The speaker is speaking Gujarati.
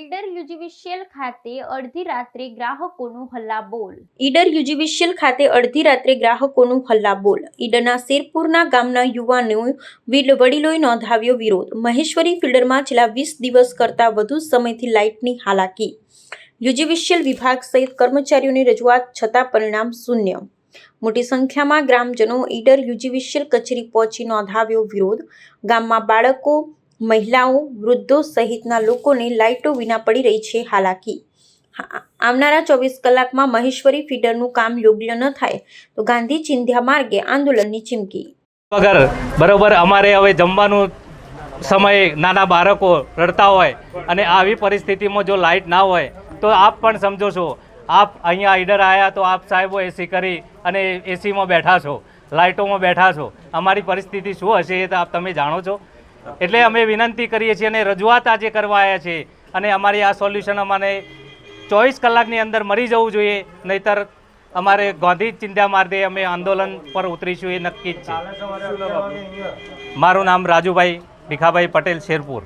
ઈડર યુજીવીસીએલ ખાતે અડધી રાત્રે ગ્રાહકોનું હલ્લાબોલ. ઈડર યુજીવીસીએલ ખાતે અડધી રાત્રે ગ્રાહકોનું હલ્લાબોલ. ઈડરના શેરપુરના ગામના યુવાનોએ વડીલોએ નોંધાવ્યો વિરોધ. મહેશ્વરી ફિલ્ડરમાં છેલ્લા 20 દિવસ કરતાં વધુ સમયથી લાઇટની હાલાકી. યુજીવીસીએલ વિભાગ સહિત કર્મચારીઓની રજૂઆત છતાં પરિણામ શૂન્ય. મોટી સંખ્યામાં ગ્રામજનો ઈડર યુજીવીસીએલ કચેરી પહોંચી નોંધાવ્યો વિરોધ. ગામમાં બાળકો, મહિલાઓ, વૃદ્ધો સહિતના લોકોને લાઇટો વિના પડી રહી છે હાલાકી. આવનારા 24 કલાકમાં મહેશ્વરી ફીડરનું કામ યોગ્ય ન થાય તો ગાંધી ચિંધ્યા માર્ગે આંદોલનની ચીમકી. વગર બરોબર અમારે હવે જમવાનું સમયે નાના બાળકો રડતા હોય અને આવી પરિસ્થિતિમાં જો લાઇટ ના હોય તો આપ પણ સમજો છો. આપ અહીંયા ઈડર આવ્યા તો આપ સાહેબો એસી કરી અને એસીમાં બેઠા છો, લાઇટોમાં બેઠા છો. અમારી પરિસ્થિતિ શું હશે એ તો આપ તમે જાણો છો. એટલે અમે વિનંતી કરીએ છીએ અને રજૂઆત આજે કરવા આવ્યા છીએ અને અમારી આ સોલ્યુશન અમને 24 કલાકની અંદર મળી જવું જોઈએ, નહીતર અમારે ગાંધી ચિંધ્યા માર્ગે અમે આંદોલન પર ઉતરીશું એ નક્કી જ છે. મારું નામ રાજુભાઈ ભીખાભાઈ પટેલ, શેરપુર.